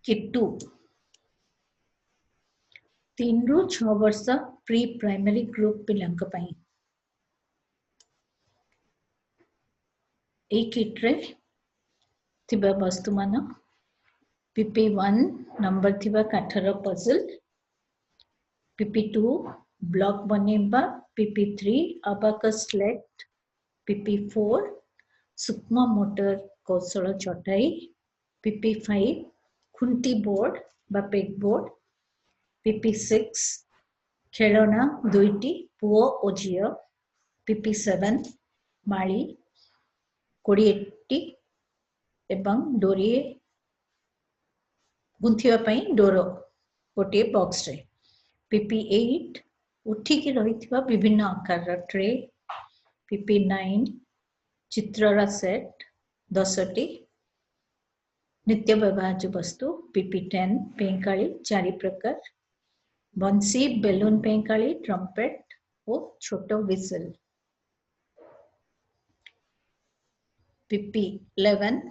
किट्टू 3 ରୁ 6 वर्ष pre primary group पिलांक पई ए किट रे थिबा वस्तु मान PP1 नंबर थिबा काठर पजल, PP2 ब्लॉक बनेबा, PP3 अबाकस स्लेट, PP4 सूक्ष्म मोटर कौशल चटाई, PP5 खुंटी बोर्ड बा पेग बोर्ड, PP6 खेलना दुईटी पुओ ओ झियो, PP7 माली 20टी एवं डोरी गुंथिवा पई डोरो गोटे बॉक्स रे, PP8 उठिकी रहिथिबा विभिन्न आकार ट्रे, PP9 चित्ररा सेट 10टी नित्य व्यवहार्य वस्तु, PP10 पेंकाली 4 प्रकार, बंसी बेलून पेंकाली, ट्रम्पेट और छोटो विसल, PP11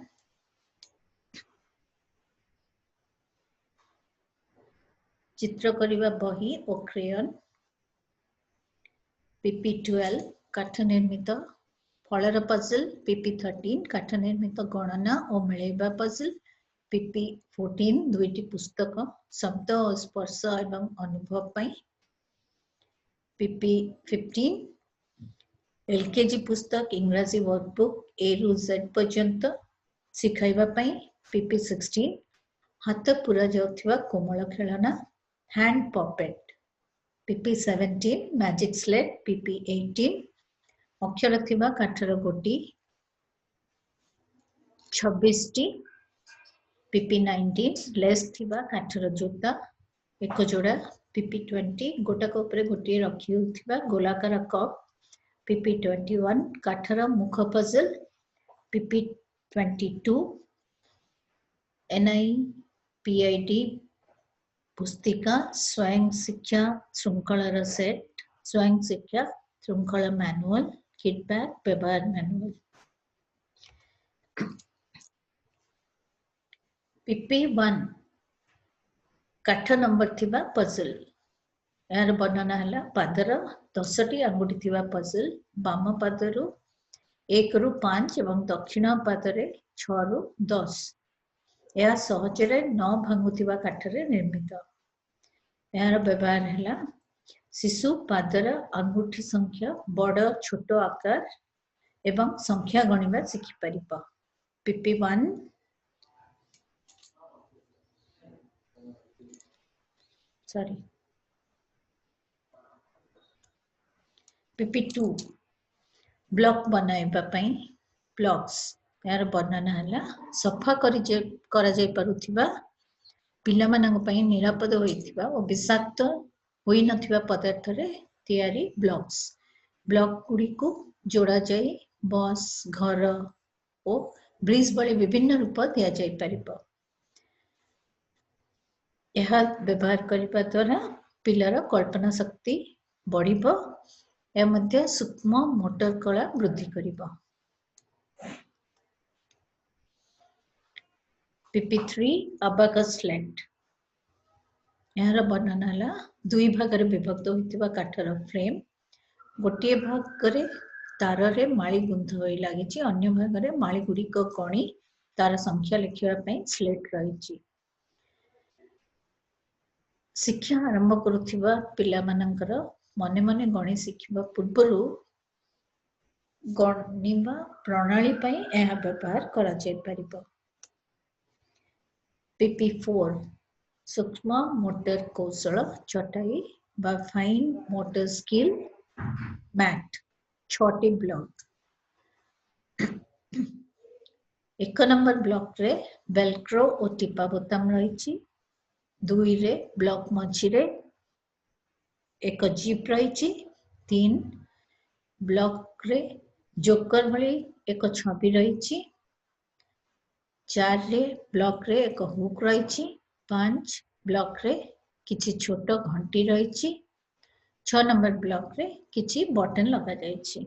चित्र करिबा बही और क्रेयन, PP12 काठ निर्मित फलर पजल, PP13 काठ निर्मित गणना और मिलेबा पजल, PP14 दुईटी पुस्तक शब्द और स्पर्श एवं अनुभव पई, PP15 एलकेजी पुस्तक इंग्रजी वर्कबुक ए रु जेड पर्यंत सिखाइबा पई, PP16 हाथ पूरा जाउथिबा कोमल खेलना hand पॉपेट, PP17 magic slate, PP18 अक्षर थिबा काठर गोटी 26टी, PP19 लेस थिबा काठर जोता एक जोड़ा, PP20 गोटाक उपरे गोटी रखी होथिबा गोलाकार कप, PP21 काठर मुख पजल, PP22 NIPID पुस्तिका स्वयं शिक्षा श्रृंखलार सेट, स्वयं शिक्षा श्रृंखला मैनुअल, किट बैग व्यवहार मैनुअल, PP1 काठ नंबर थिबा पजल, यार वर्णना हला पादर 10टी अंगुठी थिबा पजल, बाम पादरु 1 ରୁ 5 एवं दक्षिण पादरे 6 ରୁ 10, यह सहजरे न भांगुथिबा काठरे निर्मित, यार व्यवहार हला शिशु पादर अंगुठी संख्या बड़ छोट आकार एवं संख्या गणिबा शिखि परिबा, PP1 सॉरी PP2 ब्लॉक बनाइबा पई ब्लॉक्स, यार वर्णना हला सफा करा जाय पारुथिबा पिला मानक पई निरापद होइथिबा और विषाक्त होई नथिबा पदार्थ रे तयारी ब्लॉक्स, ब्लॉक गुडी को जोड़ा जाय बस घर और ब्रिज बळे विभिन्न रूप दिया जाय परिबा, यह व्यवहार करिबा द्वारा पिलार कल्पना शक्ति बढ़िबो या मध्य सूक्ष्म मोटर कला वृद्धि करिबो, PP3 अबाकस स्लेट, यार वर्णना हला दुई भाग रे विभक्त होइतिबा काठर फ्रेम, गोटे भाग रे तार रे माली गुंथ होई लागिछि, अन्य भाग रे माली गुडी को कणी तार संख्या लिखिबा पई स्लेट रहिछि, शिक्षा आरंभ करुथिबा पिला मानकर मने मने गणि शिखिबा पूर्वरु गणिबा प्रणाली पई एहा व्यवहार करा जाय परिबो, PP4 सूक्ष्म मोटर कौशल चटाई बा फाइन मोटर स्किल मैट 6टी ब्लॉक, 1 नंबर ब्लॉक रे वेलक्रो और टिपा बोताम रहिछि, 2 रे ब्लॉक मझी रे एक जिप रहिछि, 3 ब्लॉक रे जोकर भली एक छवि रहिछि, 4 रे ब्लॉक रे एक हुक रहिछि, 5 ब्लॉक रे किछि छोट घंटी रहिछि, 6 नंबर ब्लॉक रे किछि बटन लगा जाइछि,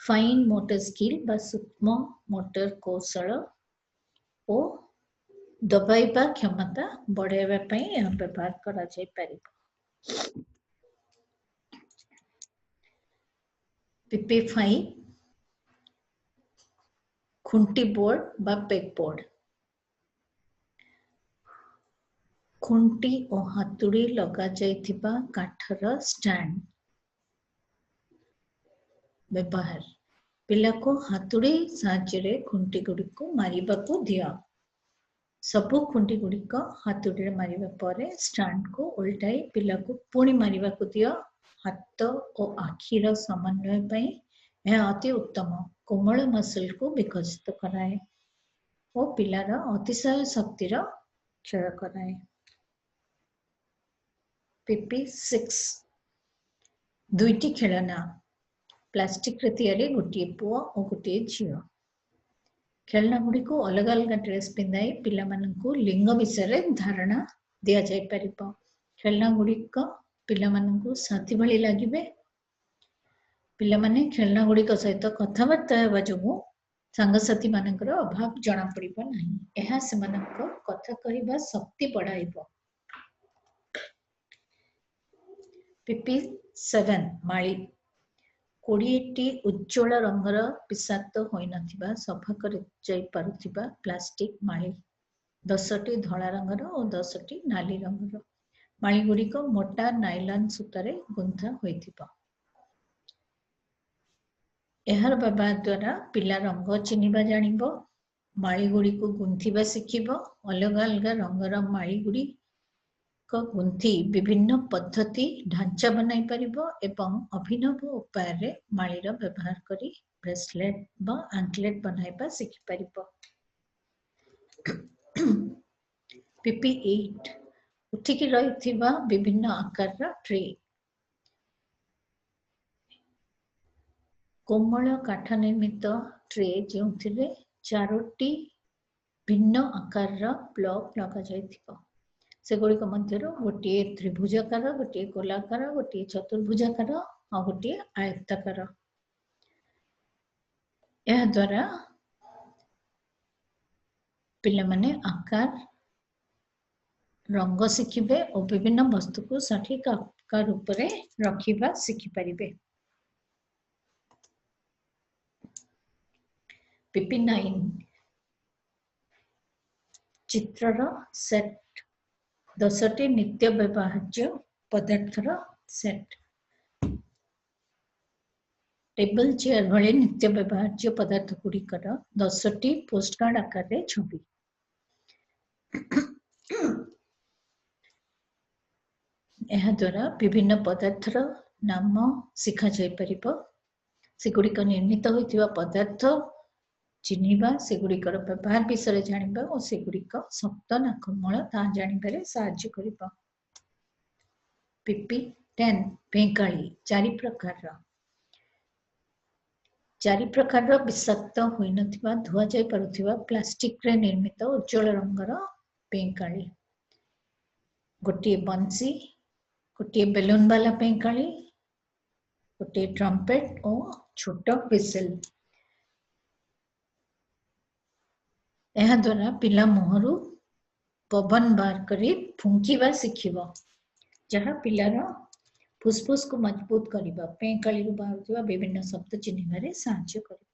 फाइन मोटर स्किल बा सूक्ष्म मोटर कौशल ଓ ଦବାଇବା କ୍ଷମତା ବଢାଇବା ପାଇଁ ଏହା ବ୍ୟବହାର କରାଯାଇପାରିବ। PP5 ଖୁଣ୍ଟି ବୋର୍ଡ ବା ପେଗ ବୋର୍ଡ। ଖୁଣ୍ଟି ଓ ହାତୁଡ଼ି ଲଗାଯାଇଥିବା କାଠର ଷ୍ଟାଣ୍ଡ ବ୍ୟବହାର। ପିଲାକୁ ହାତୁଡ଼ି ସାହାଯ୍ୟରେ ଖୁଣ୍ଟି ଗୁଡ଼ିକୁ ମାରିବାକୁ ଦିଅ। ସବୁ ଖୁଣ୍ଟି ଗୁଡ଼ିକ ହାତୁଡ଼ିରେ ମାରିବା ପରେ ଷ୍ଟାଣ୍ଡକୁ ଓଲଟାଇ ପିଲାକୁ ପୁଣି ମାରିବାକୁ ଦିଅ। ହାତ ଓ ଆଖିର ସମନ୍ୱୟ ପାଇଁ ଏହା ଅତି ଉତ୍ତମ। କୋମଳ ମସଲକୁ ବିକଶିତ କରାଏ ଓ ପିଲାର ଅତିଶୟ ଶକ୍ତିର କ୍ଷୟ କରାଏ। PP6 ଦୁଇଟି ଖେଳନା। ପ୍ଲାଷ୍ଟିକରେ ତିଆରି ଗୋଟିଏ ପୁଅ ଓ ଗୋଟିଏ ଝିଅ। ଖେଳନା ଗୁଡ଼ିକୁ ଅଲଗା ଅଲଗା ଡ୍ରେସ୍ ପିନ୍ଧାଇ ପିଲାମାନଙ୍କୁ ଲିଙ୍ଗ ବିଷୟରେ ଧାରଣା ଦିଆଯାଇପାରିବ। ଖେଳନା ଗୁଡ଼ିକ ପିଲାମାନଙ୍କୁ ସାଥୀ ଭଳି ଲାଗିବେ। ପିଲାମାନେ ଖେଳନା ଗୁଡ଼ିକ ସହିତ କଥାବାର୍ତ୍ତା ହେବା ଯୋଗୁଁ ସାଙ୍ଗସାଥୀ ମାନଙ୍କର ଅଭାବ ଜଣାପଡ଼ିବ ନାହିଁ। ଏହା ସେମାନଙ୍କ କଥା କହିବା ଶକ୍ତି ବଢ଼ାଇବ। PP7 ମାଳି। 20ଟି ଉଜ୍ଜ୍ୱଳ ରଙ୍ଗର ବିଷାକ୍ତ ହୋଇନଥିବା ସଫା କରାଯାଇପାରୁଥିବା ପ୍ଲାଷ୍ଟିକ ମାଳି। 10ଟି ଧଳା ରଙ୍ଗର ଓ 10ଟି ନାଲି ରଙ୍ଗର। ମାଳି ଗୁଡ଼ିକ ମୋଟା ନାଇଲନ୍ ସୂତାରେ ଗୁନ୍ଥା ହୋଇଥିବ। ଏହାର ବ୍ୟବହାର ଦ୍ୱାରା ପିଲା ରଙ୍ଗ ଚିହ୍ନିବା ଜାଣିବ। ମାଳି ଗୁଡ଼ିକୁ ଗୁନ୍ଥିବା ଶିଖିବ। ଅଲଗା ଅଲଗା ରଙ୍ଗର ମାଳି ଗୁଡ଼ିକ ଗୁନ୍ଥି ବିଭିନ୍ନ ପଦ୍ଧତି ଢାଞ୍ଚା ବନାଇ ପାରିବ ଏବଂ ଅଭିନବ ଉପାୟରେ ମାଳିର ବ୍ୟବହାର କରି ବ୍ରେସଲେଟ୍ ବା ଆଙ୍କଲେଟ୍ ବନାଇବା ଶିଖିପାରିବ। PP8 ଉଠିକି ରହିଥିବା ବିଭିନ୍ନ ଆକାରର ଟ୍ରେ। କୋମଳ କାଠ ନିର୍ମିତ ଟ୍ରେ ଯେଉଁଥିରେ 4ଟି ଭିନ୍ନ ଆକାରର ପ୍ଲଗ ଲଗାଯାଇଥିବ। ସେଗୁଡ଼ିକ ମଧ୍ୟରୁ ଗୋଟିଏ ତ୍ରିଭୁଜାକାର, ଗୋଟିଏ ଗୋଲାକାର, ଗୋଟିଏ ଚତୁର୍ଭୁଜାକାର ଆଉ ଗୋଟିଏ ଆୟତାକାର। ଏହା ଦ୍ୱାରା ପିଲାମାନେ ଆକାର, ରଙ୍ଗ ଶିଖିବେ ଓ ବିଭିନ୍ନ ବସ୍ତୁକୁ ସଠିକ ଆକାର ଉପରେ ରଖିବା ଶିଖିପାରିବେ। PP9 ଚିତ୍ରର ସେଟ୍। 10ଟି ନିତ୍ୟ ବ୍ୟବହାର୍ଯ୍ୟ ପଦାର୍ଥର ସେଟ୍। ଟେବଲ ଚେୟାର ଭଳି ନିତ୍ୟ ବ୍ୟବହାର୍ଯ୍ୟ ପଦାର୍ଥ ଗୁଡ଼ିକର 10ଟି ପୋଷ୍ଟକାର୍ଡ ଆକାରରେ ଛବି। ଏହା ଦ୍ୱାରା ବିଭିନ୍ନ ପଦାର୍ଥର ନାମ ଶିଖାଯାଇପାରିବ। ସେଗୁଡ଼ିକ ନିର୍ମିତ ହୋଇଥିବା ପଦାର୍ଥ ଚିହ୍ନିବା, ସେଗୁଡ଼ିକର ବ୍ୟବହାର ବିଷୟରେ ଜାଣିବା ଓ ସେଗୁଡ଼ିକ ଶକ୍ତ ନା କୋମଳ ତାହା ଜାଣିବାରେ ସାହାଯ୍ୟ କରିବ। PP10 ପେଙ୍କାଳି। 4 ପ୍ରକାରର। 4 ପ୍ରକାରର ବିଷାକ୍ତ ହୋଇନଥିବା ଧୁଆଯାଇ ପାରୁଥିବା ପ୍ଲାଷ୍ଟିକରେ ନିର୍ମିତ ଉଜ୍ଜ୍ୱଳ ରଙ୍ଗର ପେଙ୍କାଳି। ଗୋଟିଏ ବଂଶୀ, ଗୋଟିଏ ବେଲୁନ ବାଲା ପେଙ୍କାଳି, ଗୋଟିଏ ଟ୍ରମ୍ପେଟ ଓ ଛୋଟ ହୁଇସେଲ। ଏହା ଦ୍ୱାରା ପିଲା ମୁହଁରୁ ପବନ ବାହାର କରି ଫୁଙ୍କିବା ଶିଖିବ, ଯାହା ପିଲାର ଫୁସଫୁସକୁ ମଜବୁତ କରିବ। ପେଙ୍କାଳିରୁ ବାହାରୁଥିବା ବିଭିନ୍ନ ଶବ୍ଦ ଚିହ୍ନିବାରେ ସାହାଯ୍ୟ କରିବ।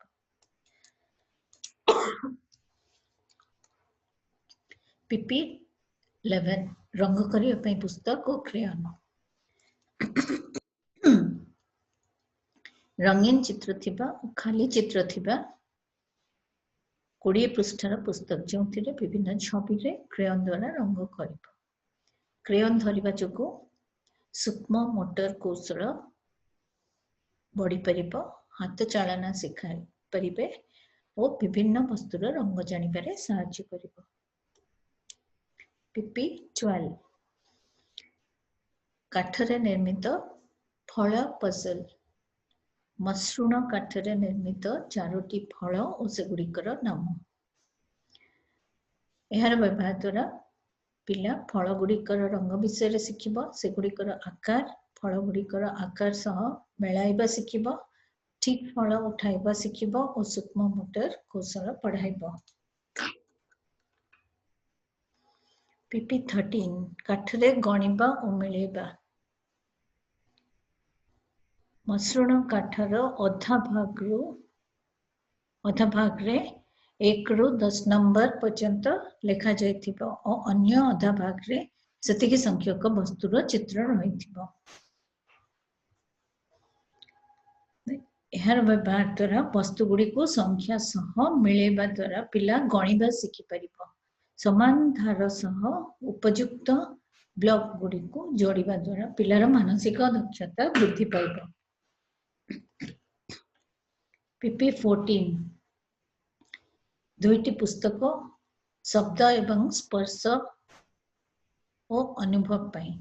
PP11 ରଙ୍ଗ କରିବା ପାଇଁ ପୁସ୍ତକ ଓ କ୍ରେୟନ। ରଙ୍ଗୀନ ଚିତ୍ର ଥିବା ଓ ଖାଲି ଚିତ୍ର ଥିବା 20 ପୃଷ୍ଠାର ପୁସ୍ତକ ଯେଉଁଥିରେ ବିଭିନ୍ନ ଛବିରେ କ୍ରେୟନ ଦ୍ୱାରା ରଙ୍ଗ କରିବ। କ୍ରେୟନ ଧରିବା ଯୋଗୁଁ ସୂକ୍ଷ୍ମ ମୋଟର କୌଶଳ ବଢ଼ିପାରିବ, ହାତ ଚାଳନା ଶିଖାଇ ପାରିବେ ଓ ବିଭିନ୍ନ ବସ୍ତୁର ରଙ୍ଗ ଜାଣିବାରେ ସାହାଯ୍ୟ କରିବ। PP12 କାଠରେ ନିର୍ମିତ ଫଳ ପଜଲ। ମସୃଣ କାଠରେ ନିର୍ମିତ 4ଟି ଫଳ ଓ ସେଗୁଡ଼ିକର ନାମ। ଏହାର ବ୍ୟବହାର ଦ୍ୱାରା ପିଲା ଫଳ ଗୁଡ଼ିକର ରଙ୍ଗ ବିଷୟରେ ଶିଖିବ, ସେଗୁଡ଼ିକର ଆକାର, ଫଳ ଗୁଡ଼ିକର ଆକାର ସହ ମିଳାଇବା ଶିଖିବ, ଠିକ୍ ଫଳ ଉଠାଇବା ଶିଖିବ ଓ ସୂକ୍ଷ୍ମ ମୋଟର କୌଶଳ ବଢ଼ାଇବ। PP 13 କାଠରେ ଗଣିବା ଓ ମିଳେଇବା। ମସୃଣ କାଠର ଅଧା ଭାଗରେ 1 ରୁ 10 ନମ୍ବର ପର୍ଯ୍ୟନ୍ତ ଲେଖାଯାଇଥିବ ଓ ଅନ୍ୟ ଅଧା ଭାଗରେ ସେତିକି ସଂଖ୍ୟକ ବସ୍ତୁର ଚିତ୍ର ରହିଥିବ। ଏହାର ବ୍ୟବହାର ଦ୍ୱାରା ବସ୍ତୁଗୁଡ଼ିକୁ ସଂଖ୍ୟା ସହ ମିଳେଇବା ଦ୍ୱାରା ପିଲା ଗଣିବା ଶିଖିପାରିବ। ସମାନ ଧାର ସହ ଉପଯୁକ୍ତ ବ୍ଲକ ଗୁଡ଼ିକୁ ଯୋଡ଼ିବା ଦ୍ୱାରା ପିଲାର ମାନସିକ ଦକ୍ଷତା ବୃଦ୍ଧି ପାଇବ। PP 14 ଦୁଇଟି ପୁସ୍ତକ ଶବ୍ଦ ଏବଂ ସ୍ପର୍ଶ ଓ ଅନୁଭବ ପାଇଁ।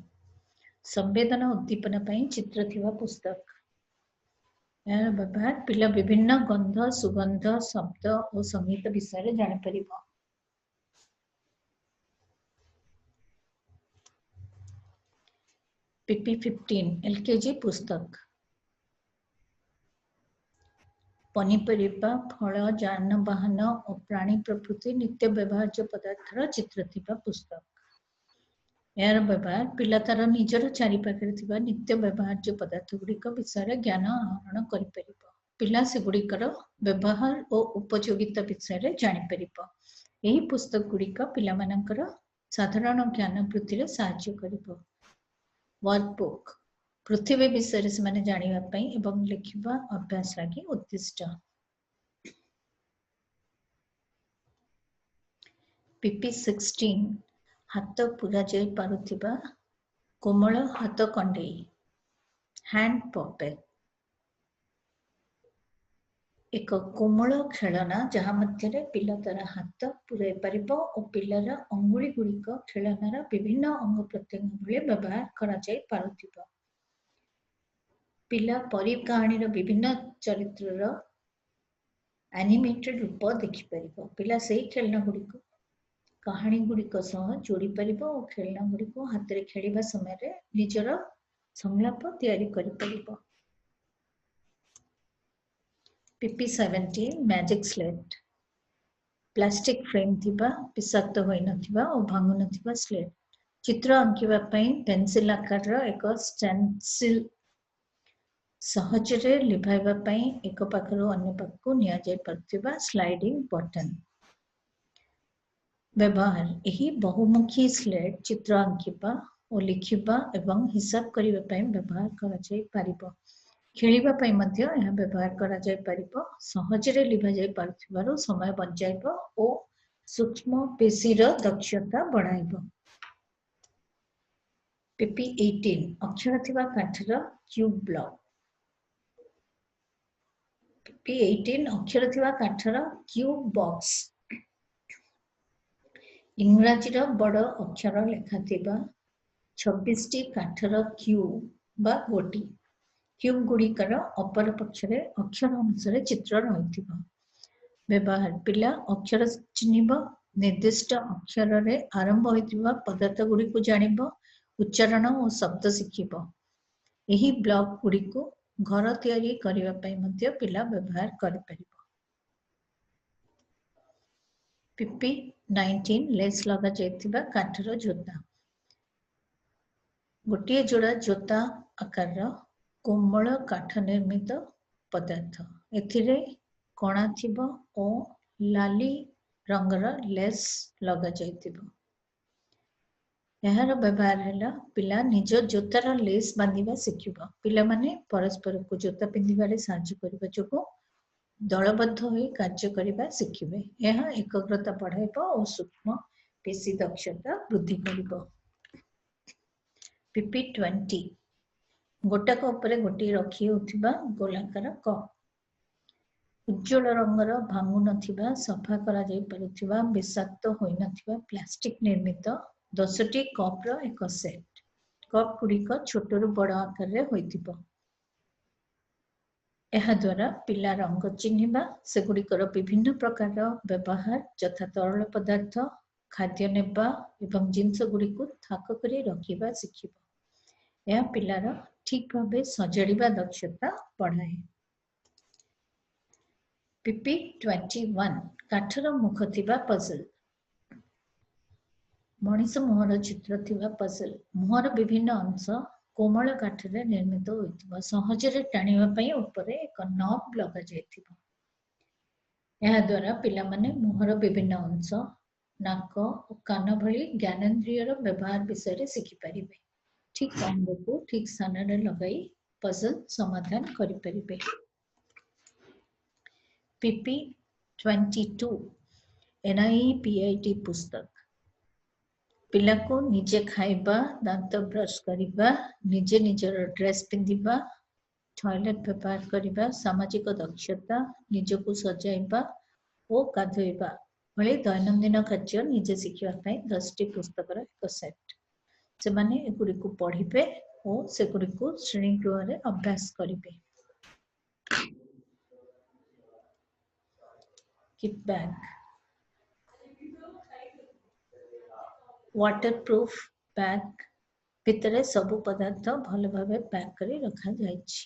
ସମ୍ବେଦନା ଉଦ୍ଦୀପନା ପାଇଁ ଚିତ୍ର ଥିବା ପୁସ୍ତକ। ଏହାର ବ୍ୟବହାର ପିଲା ବିଭିନ୍ନ ଗନ୍ଧ, ସୁଗନ୍ଧ, ଶବ୍ଦ ଓ ସଙ୍ଗୀତ ବିଷୟରେ ଜାଣିପାରିବ। PP 15 LKG ପୁସ୍ତକ। ପନିପରିବା, ଫଳ, ଯାନବାହନ ଓ ପ୍ରାଣୀ ପ୍ରଭୃତି ନିତ୍ୟ ବ୍ୟବହାର୍ଯ୍ୟ ପଦାର୍ଥର ଚିତ୍ର ଥିବା ପୁସ୍ତକ। ଏହାର ବ୍ୟବହାର ପିଲା ତାର ନିଜର ଚାରିପାଖରେ ଥିବା ନିତ୍ୟ ବ୍ୟବହାର୍ଯ୍ୟ ପଦାର୍ଥ ଗୁଡ଼ିକ ବିଷୟରେ ଜ୍ଞାନ ଆହରଣ କରିପାରିବ। ପିଲା ସେଗୁଡ଼ିକର ବ୍ୟବହାର ଓ ଉପଯୋଗିତା ବିଷୟରେ ଜାଣିପାରିବ। ଏହି ପୁସ୍ତକ ଗୁଡ଼ିକ ପିଲାମାନଙ୍କର ସାଧାରଣ ଜ୍ଞାନ ବୃଦ୍ଧିରେ ସାହାଯ୍ୟ କରିବ। ୱାର୍କବୁକ୍ ପୃଥିବୀ ବିଷୟରେ ସେମାନେ ଜାଣିବା ପାଇଁ ଏବଂ ଲେଖିବା ଅଭ୍ୟାସ ଲାଗି ଉଦ୍ଦିଷ୍ଟ। PP 16 ହାତ ପୁରାଯାଇ ପାରୁଥିବା କୋମଳ ହାତ କଣ୍ଡେଇ ହ୍ୟାଣ୍ଡ ପପେଟ୍। ଏକ କୋମଳ ଖେଳନା ଯାହା ମଧ୍ୟରେ ପିଲା ତାର ହାତ ପୁରାଇ ପାରିବ ଓ ପିଲାର ଅଙ୍ଗୁଳି ଗୁଡ଼ିକ ଖେଳନାର ବିଭିନ୍ନ ଅଙ୍ଗ ପ୍ରତ୍ୟଙ୍ଗ ଭଳି ବ୍ୟବହାର କରାଯାଇ ପାରୁଥିବ। ପିଲା ପରି କାହାଣୀର ବିଭିନ୍ନ ଚରିତ୍ରର ଆନିମେଟେଡ୍ ରୂପ ଦେଖିପାରିବ। ପିଲା ସେହି ଖେଳନା ଗୁଡ଼ିକ କାହାଣୀ ଗୁଡ଼ିକ ସହ ଯୋଡ଼ି ପାରିବ ଓ ଖେଳନା ଗୁଡ଼ିକୁ ହାତରେ ଖେଳିବା ସମୟରେ ନିଜର ସଂଳାପ ତିଆରି କରିପାରିବ। PP 17 magic slate plastic frame ଥିବା, ବିଷାକ୍ତ ହୋଇନଥିବା ଓ ଭାଙ୍ଗୁନଥିବା ସ୍ଲେଟ୍। ଚିତ୍ର ଆଙ୍କିବା ପାଇଁ ପେନ୍ସିଲ୍ ଆକାରର ଏକ ଷ୍ଟେନ୍ସିଲ୍। ସହଜରେ ଲିଭାଇବା ପାଇଁ ଏକ ପାଖରୁ ଅନ୍ୟ ପାଖକୁ ନିଆଯାଇ ପାରୁଥିବା ସ୍ଲାଇଡିଂ ବଟନ୍। ବ୍ୟବହାର ଏହି ବହୁମୁଖୀ ସ୍ଲେଟ୍ ଚିତ୍ର ଆଙ୍କିବା ଓ ଲେଖିବା ଏବଂ ହିସାବ କରିବା ପାଇଁ ବ୍ୟବହାର କରାଯାଇପାରିବ। ଖେଳିବା ପାଇଁ ମଧ୍ୟ ଏହା ବ୍ୟବହାର କରାଯାଇପାରିବ। ସହଜରେ ଲିଭାଯାଇ ପାରୁଥିବାରୁ ସମୟ ବଞ୍ଚାଇବ ଓ ସୂକ୍ଷ୍ମ ପେଶୀର ଦକ୍ଷତା ବଢ଼ାଇବ। PP 18 ଅକ୍ଷର ଥିବା କାଠର କ୍ୟୁବ୍ ବ୍ଲକ। PP 18 ଅକ୍ଷର ଥିବା କାଠର କ୍ୟୁବ୍ ବକ୍ସ। ଇଂରାଜୀର ବଡ଼ ଅକ୍ଷର ଲେଖାଥିବା 26ଟି କାଠର କ୍ୟୁବ୍ ବା ଗୋଟି। କ୍ୟୁବ୍ ଗୁଡ଼ିକର ଅପର ପକ୍ଷରେ ଅକ୍ଷର ଅନୁସାରେ ଚିତ୍ର ରହିଥିବ। ବ୍ୟବହାର ପିଲା ଅକ୍ଷର ଚିହ୍ନିବ, ନିର୍ଦ୍ଦିଷ୍ଟ ଅକ୍ଷରରେ ଆରମ୍ଭ ହୋଇଥିବା ପଦାର୍ଥ ଗୁଡ଼ିକୁ ଜାଣିବ, ଉଚ୍ଚାରଣ ଓ ଶବ୍ଦ ଶିଖିବ। ଏହି ବ୍ଲକ ଗୁଡ଼ିକୁ ଘର ତିଆରି କରିବା ପାଇଁ ମଧ୍ୟ ପିଲା ବ୍ୟବହାର କରିପାରିବ। PP 19 ଲେସ୍ ଲଗାଯାଇଥିବା କାଠର ଜୋତା। ଗୋଟିଏ ଯୋଡ଼ା ଜୋତା ଆକାରର କୋମଳ କାଠ ନିର୍ମିତ ପଦାର୍ଥ। ଏଥିରେ କଣା ଥିବ ଓ ଲାଲି ରଙ୍ଗର ଲେସ୍ ଲଗାଯାଇଥିବ। ଏହାର ବ୍ୟବହାର ହେଲା ପିଲା ନିଜ ଜୋତାର ଲେସ୍ ବାନ୍ଧିବା ଶିଖିବ। ପିଲାମାନେ ପରସ୍ପରକୁ ଜୋତା ପିନ୍ଧିବାରେ ସାହାଯ୍ୟ କରିବା ଯୋଗୁଁ ଦଳବଦ୍ଧ ହୋଇ କାର୍ଯ୍ୟ କରିବା ଶିଖିବେ। ଏହା ଏକାଗ୍ରତା ବଢ଼ାଇବ ଓ ସୂକ୍ଷ୍ମ ପେଶୀ ଦକ୍ଷତା ବୃଦ୍ଧି କରିବ। PP 20 ଗୋଟାକ ଉପରେ ଗୋଟିଏ ରଖି ହେଉଥିବା ଗୋଲାକାର କପ୍। ଉଜ୍ଜ୍ୱଳ ରଙ୍ଗର, ଭାଙ୍ଗୁନଥିବା, ସଫା କରାଯାଇପାରୁଥିବା, ବିଷାକ୍ତ ହୋଇନଥିବା ପ୍ଲାଷ୍ଟିକ୍ ନିର୍ମିତ 10ଟି କପ୍ର ଏକ ସେଟ୍। କପ୍ ଗୁଡ଼ିକ ଛୋଟରୁ ବଡ଼ ଆକାରରେ ହୋଇଥିବ। ଏହାଦ୍ୱାରା ପିଲା ରଙ୍ଗ ଚିହ୍ନିବା, ସେଗୁଡ଼ିକର ବିଭିନ୍ନ ପ୍ରକାରର ବ୍ୟବହାର ଯଥା ତରଳ ପଦାର୍ଥ, ଖାଦ୍ୟ ନେବା ଏବଂ ଜିନିଷ ଗୁଡ଼ିକୁ ଥାକ କରି ରଖିବା ଶିଖିବ। ଏହା ପିଲାର ଠିକ୍ ଭାବେ ସଜାଡ଼ିବା ଦକ୍ଷତା ବଢ଼ାଏ। PP 21 କାଠର ମୁଖ ଥିବା ପଜଲ୍। मनीष मुहर चित्र थिबा पजल मुहर विभिन्न अंश कोमल काठरे निर्मित होइतिबा सहजरे टाणिबा पई ऊपर एक नॉब लगा जायतिबा ଏହା ଦ୍ୱାରା ପିଲାମାନେ ମୁହଁର ବିଭିନ୍ନ ଅଂଶ ନାକ ଓ କାନ ଭଳି ଜ୍ଞାନେନ୍ଦ୍ରିୟର ବ୍ୟବହାର ବିଷୟରେ ଶିଖିପାରିବେ ଠିକ୍ ଅଙ୍ଗକୁ ଠିକ୍ ସ୍ଥାନରେ ଲଗାଇ ପଜଲ ସମାଧାନ କରିପାରିବେ ପିପି 22 NIPIT पुस्तक ପିଲାକୁ ନିଜେ ଖାଇବା ଦାନ୍ତ ବ୍ରଶ କରିବା ନିଜେ ନିଜର ଡ୍ରେସ୍ ପିନ୍ଧିବା टॉयलेट व्यवहार କରିବା ସାମାଜିକ ଦକ୍ଷତା ନିଜକୁ ସଜାଇବା ଓ ଗାଧୋଇବା ଭଳି ଦୈନନ୍ଦିନ କାର୍ଯ୍ୟ ନିଜେ ଶିଖିବା ପାଇଁ 10ଟି ପୁସ୍ତକର ଏକ ସେଟ୍ ସେମାନେ ଏଗୁଡ଼ିକୁ ପଢ଼ିବେ ଓ ସେଗୁଡ଼ିକୁ ଶ୍ରେଣୀ ଗୃହରେ ଅଭ୍ୟାସ କରିବେ କିଟ୍ ବ୍ୟାଗ୍ वाटरप्रूफ बैग भितर सब पदार्थ भल भाव पैक कर रखा जाइछि